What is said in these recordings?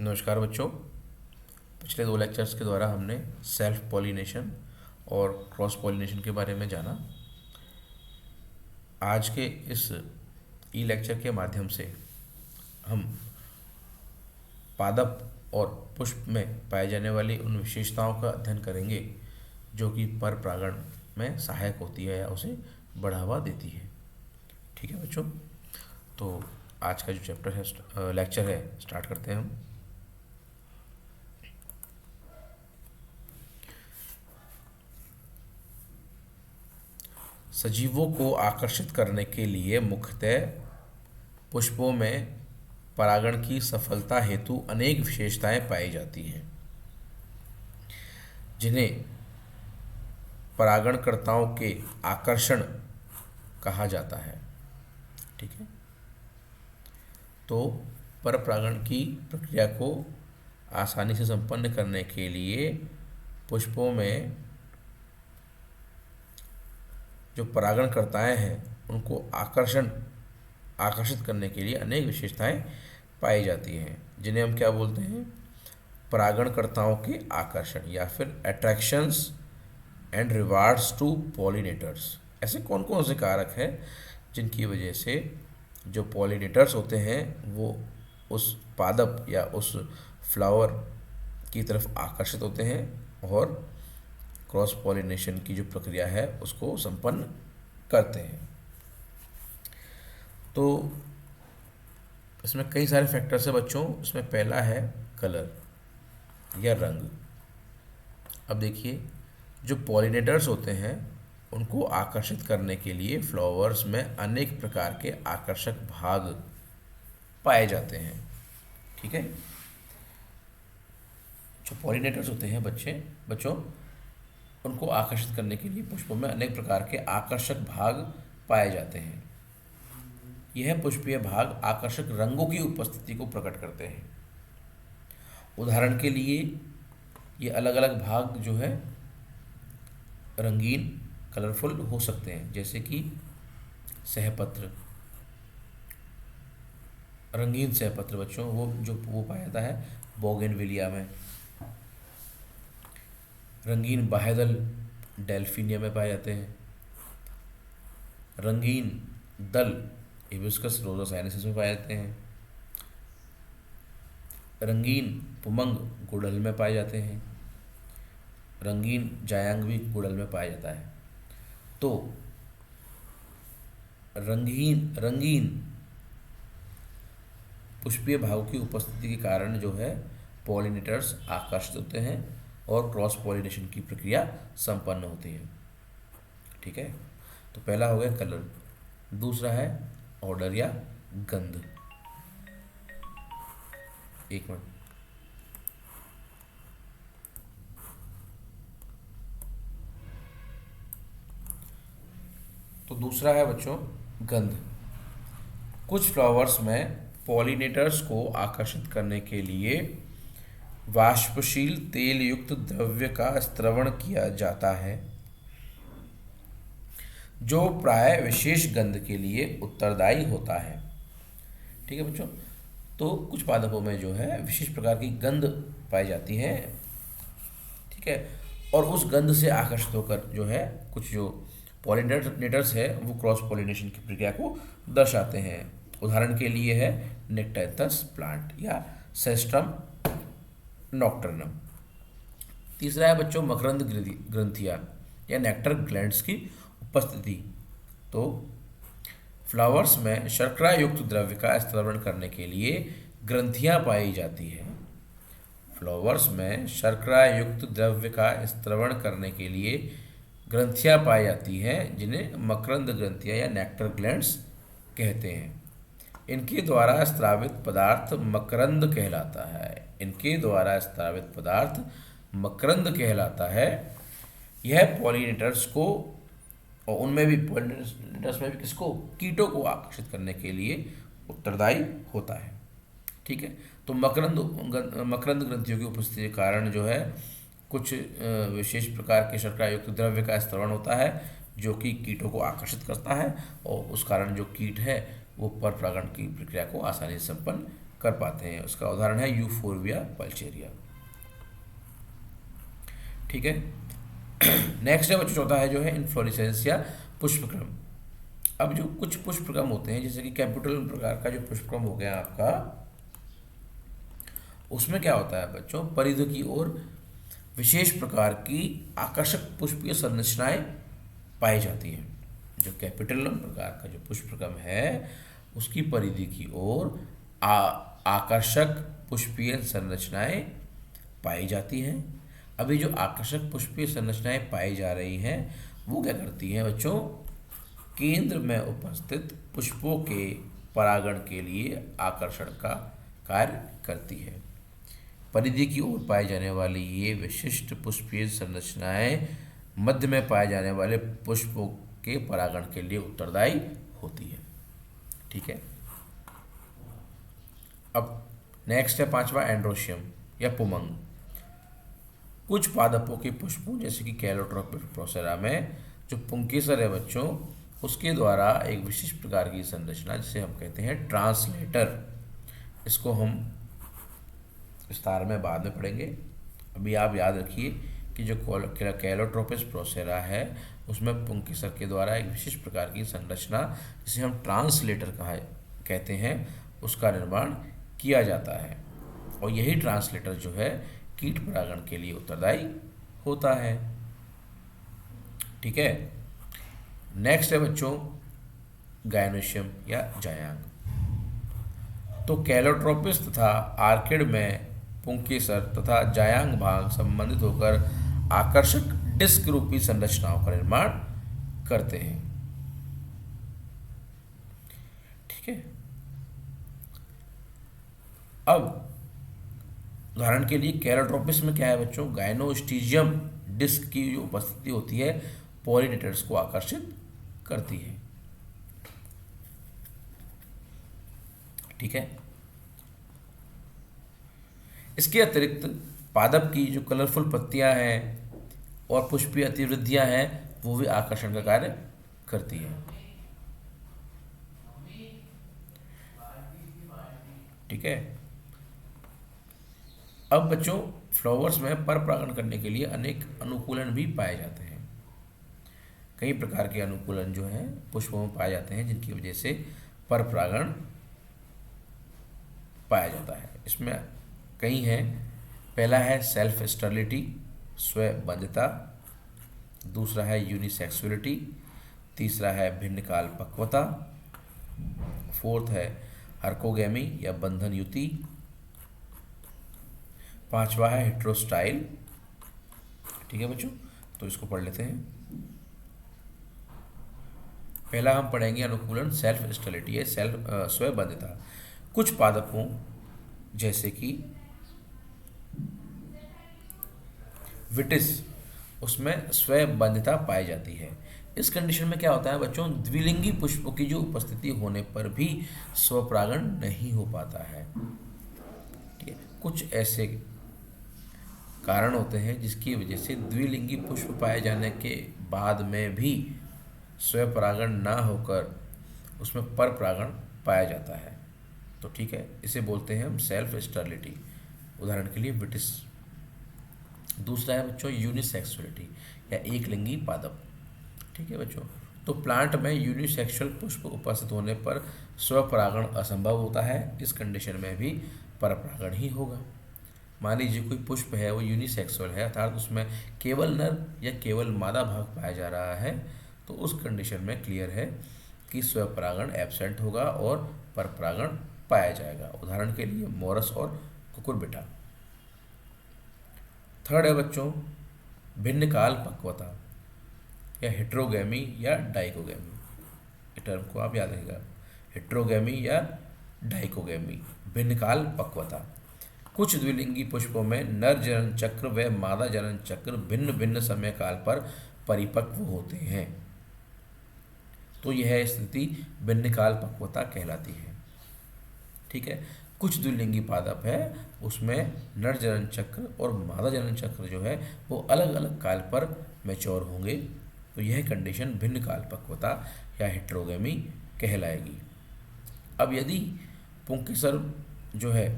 नमस्कार बच्चों। पिछले 2 लेक्चर्स के द्वारा हमने सेल्फ पॉलिनेशन और क्रॉस पॉलिनेशन के बारे में जाना। आज के इस ई लेक्चर के माध्यम से हम पादप और पुष्प में पाए जाने वाली उन विशेषताओं का अध्ययन करेंगे जो कि पर परागण में सहायक होती है या उसे बढ़ावा देती है। ठीक है बच्चों, तो आज का जो चैप्टर है, लेक्चर है, स्टार्ट करते हैं हम। सजीवों को आकर्षित करने के लिए मुख्यतः पुष्पों में परागण की सफलता हेतु अनेक विशेषताएं पाई जाती हैं, जिन्हें परागणकर्ताओं के आकर्षण कहा जाता है। ठीक है, तो पर परागण की प्रक्रिया को आसानी से संपन्न करने के लिए पुष्पों में जो परागणकर्ताएं हैं उनको आकर्षित करने के लिए अनेक विशेषताएं पाई जाती हैं, जिन्हें हम क्या बोलते हैं? परागणकर्ताओं के आकर्षण या फिर attractions and rewards to pollinators. ऐसे कौन कौन से कारक हैं जिनकी वजह से जो पॉलिनेटर्स होते हैं वो उस पादप या उस फ्लावर की तरफ आकर्षित होते हैं और क्रॉस पॉलिनेशन की जो प्रक्रिया है उसको संपन्न करते हैं। तो इसमें कई सारे फैक्टर्स हैं बच्चों। इसमें पहला है कलर या रंग। अब देखिए, जो पॉलिनेटर्स होते हैं उनको आकर्षित करने के लिए फ्लावर्स में अनेक प्रकार के आकर्षक भाग पाए जाते हैं। ठीक है, जो पॉलिनेटर्स होते हैं बच्चों उनको आकर्षित करने के लिए पुष्पों में अनेक प्रकार के आकर्षक भाग पाए जाते हैं। यह पुष्पीय भाग आकर्षक रंगों की उपस्थिति को प्रकट करते हैं। उदाहरण के लिए ये अलग अलग भाग जो है रंगीन, कलरफुल हो सकते हैं, जैसे कि सहपत्र, रंगीन सहपत्र बच्चों वो पाया जाता है बोगेनविलिया में। रंगीन बाहेदल डेल्फिनिया में पाए जाते हैं। रंगीन दल हिबिस्कस रोजा साइनेसिस में पाए जाते हैं। रंगीन पुमंग गुड़हल में पाए जाते हैं। रंगीन जायांग भी गुड़हल में पाया जाता है। तो रंगीन पुष्पीय भागों की उपस्थिति के कारण जो है पॉलिनेटर्स आकर्षित होते हैं और क्रॉस पॉलिनेशन की प्रक्रिया संपन्न होती है। ठीक है, तो पहला हो गया कलर, दूसरा है ऑर्डर या गंध। एक मिनट। तो दूसरा है बच्चों गंध। कुछ फ्लावर्स में पॉलिनेटर्स को आकर्षित करने के लिए वाष्पशील तेल युक्त द्रव्य का स्त्रवण किया जाता है, जो प्राय विशेष गंध के लिए उत्तरदायी होता है। ठीक है बच्चों, तो कुछ पादपों में जो है विशेष प्रकार की गंध पाई जाती है। ठीक है, और उस गंध से आकर्षित होकर जो है कुछ जो पॉलिनेटर्स है वो क्रॉस पॉलिनेशन की प्रक्रिया को दर्शाते हैं। उदाहरण के लिए है नेक्टेंथस प्लांट या सेस्ट्रम नॉक्टर्नम। तीसरा है बच्चों मकरंद ग्रंथियां या नेक्टर ग्लैंड्स की उपस्थिति। तो फ्लावर्स में शर्करा युक्त द्रव्य का स्त्रवण करने के लिए ग्रंथियां पाई जाती है। फ्लावर्स में शर्करा युक्त द्रव्य का स्त्रवण करने के लिए ग्रंथियां पाई जाती हैं, जिन्हें मकरंद ग्रंथियां या नेक्टर ग्लैंड्स कहते हैं। इनके द्वारा स्रावित पदार्थ मकरंद कहलाता है। यह पॉलिनेटर्स को और उनमें भी पॉलिनेटर्स में भी किसको? कीटों को आकर्षित करने के लिए उत्तरदायी होता है। ठीक है, तो मकरंद ग्रंथियों की उपस्थिति के कारण जो है कुछ विशेष प्रकार के शर्करा युक्त द्रव्य का स्त्रवण होता है जो कि कीटों को आकर्षित करता है और उस कारण जो कीट है वो पर परागण की प्रक्रिया को आसानी से संपन्न कर पाते हैं। उसका उदाहरण है यूफोर्बिया पल्चेरिया। ठीक है। नेक्स्ट है बच्चों चौथा है जो है इन्फ्लोरेसेंस या पुष्पक्रम। अब जो कुछ पुष्पक्रम होते हैं जैसे कि कैपिटल प्रकार का जो पुष्पक्रम हो गया आपका, उसमें क्या होता है बच्चों, परिधि की ओर विशेष प्रकार की आकर्षक पुष्पीय संरचनाएं पाई जाती हैं। जो कैपिटल प्रकार का जो पुष्पक्रम है उसकी परिधि की ओर आकर्षक पुष्पीय संरचनाएं पाई जाती हैं। अभी जो आकर्षक पुष्पीय संरचनाएं पाई जा रही हैं वो क्या करती हैं बच्चों, केंद्र में उपस्थित पुष्पों के परागण के लिए आकर्षण का कार्य करती है। परिधि की ओर पाई जाने वाली ये विशिष्ट पुष्पीय संरचनाएं मध्य में पाए जाने वाले पुष्पों के परागण के लिए उत्तरदायी होती है। ठीक है। अब नेक्स्ट है पांचवा एंड्रोशियम या पुमंग। कुछ पादपों के पुष्पों जैसे कि कैलोट्रोपिस प्रोसेरा में जो पुंकेसर है बच्चों, उसके द्वारा एक विशिष्ट प्रकार की संरचना जिसे हम कहते हैं ट्रांसलेटर, इसको हम विस्तार में बाद में पढ़ेंगे। अभी आप याद रखिए कि जो कैलोट्रोपिस प्रोसेरा है उसमें पुंकेसर के द्वारा एक विशिष्ट प्रकार की संरचना जिसे हम ट्रांसलेटर कहते हैं उसका निर्माण किया जाता है, और यही ट्रांसलेटर जो है कीट परागण के लिए उत्तरदायी होता है। ठीक है। नेक्स्ट है बच्चों गायनोशियम या जायांग। तो कैलोट्रोपिस तथा आर्किड में पुंकेसर तथा जायांग भाग संबंधित होकर आकर्षक डिस्क रूपी संरचनाओं का निर्माण करते हैं। ठीक है। अब उदाहरण के लिए कैलोट्रोपिस में क्या है बच्चों, गायनोस्टीजियम डिस्क की जो उपस्थिति होती है पॉलिनेटर्स को आकर्षित करती है। ठीक है। इसके अतिरिक्त पादप की जो कलरफुल पत्तियां हैं और पुष्पीय अतिवृद्धियां हैं वो भी आकर्षण का कार्य करती हैं। ठीक है। अब बच्चों फ्लावर्स में पर परागण करने के लिए अनेक अनुकूलन भी पाए जाते हैं। कई प्रकार के अनुकूलन जो हैं पुष्पों में पाए जाते हैं जिनकी वजह से पर परागण पाया जाता है। इसमें कई हैं। पहला है सेल्फ स्टेरिलिटी, स्वबंधता। दूसरा है यूनिसेक्सुअलिटी। तीसरा है भिन्नकाल पक्वता। फोर्थ है हर्कोगेमी या बंधन युति। पांचवा है हेट्रोस्टाइल। ठीक है बच्चों, तो इसको पढ़ लेते हैं। पहला हम पढ़ेंगे अनुकूलन सेल्फ स्टेरिलिटी है, स्वबंधता। कुछ पादपों जैसे कि विटिस, उसमें स्वबंधता पाई जाती है। इस कंडीशन में क्या होता है बच्चों, द्विलिंगी पुष्पों की जो उपस्थिति होने पर भी स्वपरागण नहीं हो पाता है। ठीक है। कुछ ऐसे कारण होते हैं जिसकी वजह से द्विलिंगी पुष्प पाए जाने के बाद में भी स्वपरागण ना होकर उसमें पर परागण पाया जाता है। तो ठीक है, इसे बोलते हैं हम सेल्फ स्टेरिलिटी। उदाहरण के लिए विटिस। दूसरा है बच्चों यूनिसेक्सुअलिटी या एक लिंगी पादप। ठीक है बच्चों, तो प्लांट में यूनिसेक्सुअल पुष्प उपस्थित होने पर स्वपरागण असंभव होता है। इस कंडीशन में भी परपरागण ही होगा। मान लीजिए कोई पुष्प है वो यूनिसेक्सुअल है, अर्थात उसमें केवल नर या केवल मादा भाग पाया जा रहा है, तो उस कंडीशन में क्लियर है कि स्वपरागण एब्सेंट होगा और परपरागण पाया जाएगा। उदाहरण के लिए मोरस और कुकुरबिटा। थर्ड है बच्चों भिन्न काल पक्वता या हेट्रोगेमी या डाइकोगेमी। इस टर्म को आप याद रखिएगा, हेट्रोगेमी या डाइकोगेमी, भिन्न काल पक्वता। कुछ द्विलिंगी पुष्पों में नर जनन चक्र व मादा जनन चक्र भिन्न भिन्न समय काल पर परिपक्व होते हैं, तो यह स्थिति भिन्न काल पक्वता कहलाती है। ठीक है। कुछ द्विलिंगी पादप है उसमें नर जनन चक्र और मादा जनन चक्र जो है वो अलग अलग काल पर मैच्योर होंगे, तो यह कंडीशन भिन्न काल पक्वता या हेट्रोगेमी कहलाएगी। अब यदि पुंकेसर जो है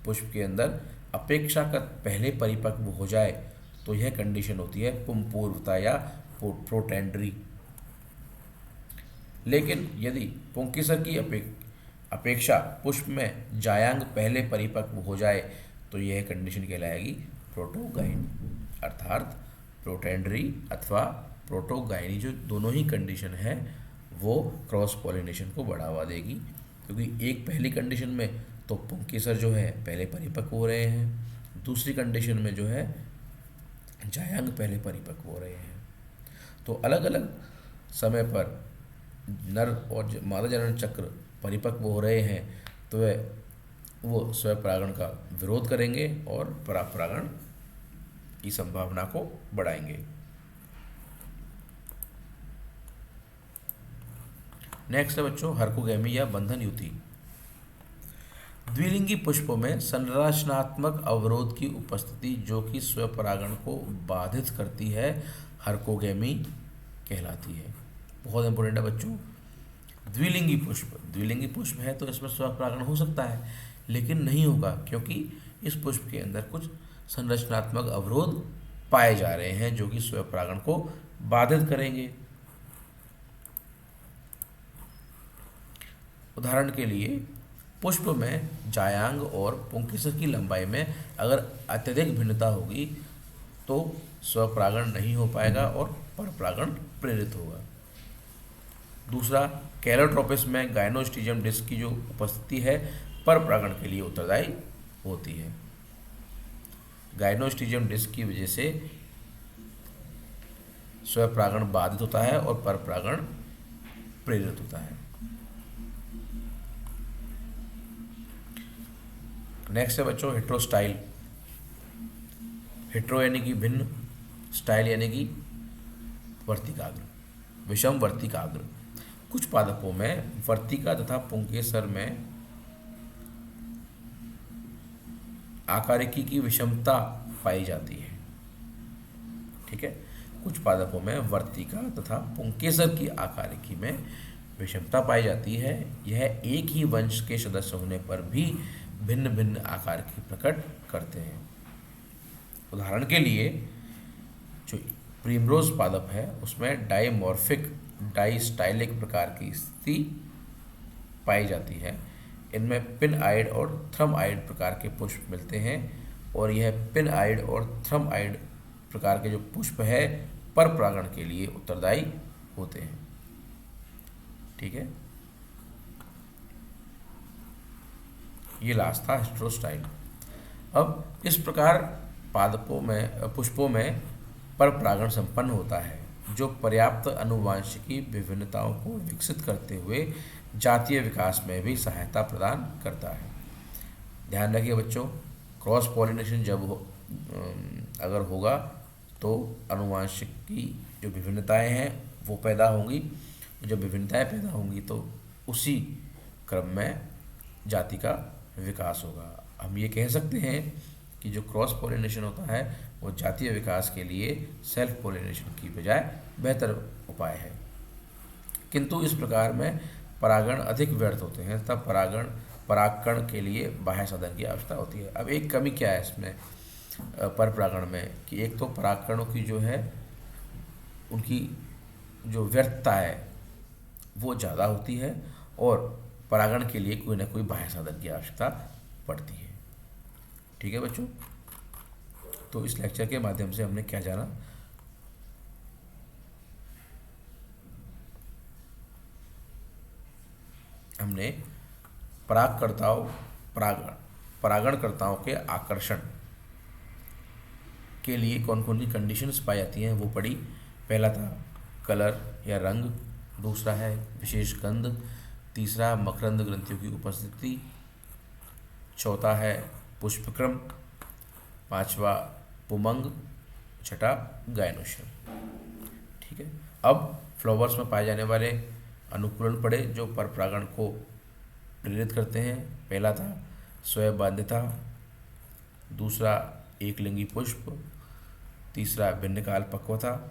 पुष्प के अंदर अपेक्षाकृत पहले परिपक्व हो जाए तो यह कंडीशन होती है पुंपूर्वता या प्रोटेंडरी। लेकिन यदि पुंकेसर की अपेक्षा पुष्प में जायांग पहले परिपक्व हो जाए तो यह कंडीशन कहलाएगी प्रोटोगाइनी। अर्थात प्रोटेंडरी अथवा प्रोटोगाइनी जो दोनों ही कंडीशन है वो क्रॉस पॉलिनेशन को बढ़ावा देगी, क्योंकि एक पहली कंडीशन में तो पुंकेसर जो है पहले परिपक्व हो रहे हैं, दूसरी कंडीशन में जो है जायांग पहले परिपक्व हो रहे हैं। तो अलग अलग समय पर नर और मादा जनन चक्र परिपक्व हो रहे हैं तो वो स्वपरागण का विरोध करेंगे और परागण की संभावना को बढ़ाएंगे। नेक्स्ट है बच्चों हर्कोगैमी या बंधन युति। द्विलिंगी पुष्पों में संरचनात्मक अवरोध की उपस्थिति जो कि स्वपरागण को बाधित करती है हर्कोगैमी कहलाती है। बहुत इंपॉर्टेंट है बच्चों। द्विलिंगी पुष्प है तो इसमें स्वपरागण हो सकता है, लेकिन नहीं होगा क्योंकि इस पुष्प के अंदर कुछ संरचनात्मक अवरोध पाए जा रहे हैं जो कि स्वपरागण को बाधित करेंगे। उदाहरण के लिए पुष्प में जायांग और पुंकेसर की लंबाई में अगर अत्यधिक भिन्नता होगी तो स्वपरागण नहीं हो पाएगा और परपरागण प्रेरित होगा। दूसरा, कैलोट्रोपिस में गाइनोस्टिजियम डिस्क की जो उपस्थिति है परपरागण के लिए उत्तरदायी होती है। गाइनोस्टिजियम डिस्क की वजह से स्वपरागण बाधित होता है और परपरागण प्रेरित होता है। नेक्स्ट है बच्चों हेट्रोस्टाइल। हेट्रो यानी कि भिन्न, स्टाइल यानी कि वर्तिकाग्र, विषम वर्तिकाग्र। कुछ पादपों में वर्तिका तथा पुंकेसर में आकारिकी की विषमता पाई जाती है। ठीक है, कुछ पादपों में वर्तिका तथा पुंकेसर की आकारिकी में विषमता पाई जाती है। यह एक ही वंश के सदस्य होने पर भी भिन्न भिन्न आकार की प्रकट करते हैं। उदाहरण के लिए जो प्रिमरोज पादप है उसमें डाइमॉर्फिक डाइस्टाइलिक प्रकार की स्थिति पाई जाती है। इनमें पिन आइड और थ्रम आइड प्रकार के पुष्प मिलते हैं और यह पिन आइड और थ्रम आइड प्रकार के जो पुष्प है परपरागण के लिए उत्तरदायी होते हैं। ठीक है, ये लास्ट था हेट्रोस्टाइल। अब इस प्रकार पुष्पों में परपरागण संपन्न होता है जो पर्याप्त आनुवंशिकी विभिन्नताओं को विकसित करते हुए जातीय विकास में भी सहायता प्रदान करता है। ध्यान रखिए बच्चों, क्रॉस पॉलिनेशन अगर होगा तो आनुवंशिकी जो विभिन्नताएं हैं वो पैदा होंगी। जब विभिन्नताएं पैदा होंगी तो उसी क्रम में जाति का विकास होगा। हम ये कह सकते हैं कि जो क्रॉस पॉलिनेशन होता है वो जातीय विकास के लिए सेल्फ पॉलिनेशन की बजाय बेहतर उपाय है, किंतु इस प्रकार में परागण अधिक व्यर्थ होते हैं, तब परागण के लिए बाह्य साधन की आवश्यकता होती है। अब एक कमी क्या है इसमें परपरागण में कि एक तो परागणों की जो है उनकी जो व्यर्थता है वो ज़्यादा होती है और परागण के लिए कोई ना कोई बाह्य साधन की आवश्यकता पड़ती है। ठीक है बच्चों, तो इस लेक्चर के माध्यम से हमने क्या जाना, हमने परागणकर्ताओं के आकर्षण के लिए कौन कौन सी कंडीशंस पाई जाती हैं वो पढ़ी। पहला था कलर या रंग, दूसरा है विशेष गंध, तीसरा मकरंद ग्रंथियों की उपस्थिति, चौथा है पुष्पक्रम, पांचवा पुमंग, छठा गायनोशियम। ठीक है, अब फ्लावर्स में पाए जाने वाले अनुकूलन पढ़े जो परपरागण को प्रेरित करते हैं। पहला था स्वयंबाध्यता, दूसरा एकलिंगी पुष्प, तीसरा भिन्नकाल पक्वता,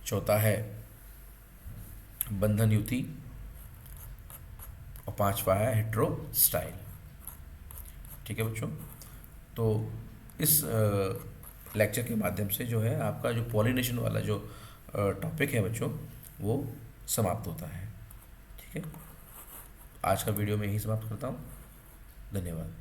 चौथा है बंधन युति और पांचवा है हेट्रोस्टाइल। ठीक है बच्चों, तो इस लेक्चर के माध्यम से जो है आपका जो पॉलिनेशन वाला जो टॉपिक है बच्चों वो समाप्त होता है। ठीक है, आज का वीडियो में यही समाप्त करता हूँ। धन्यवाद।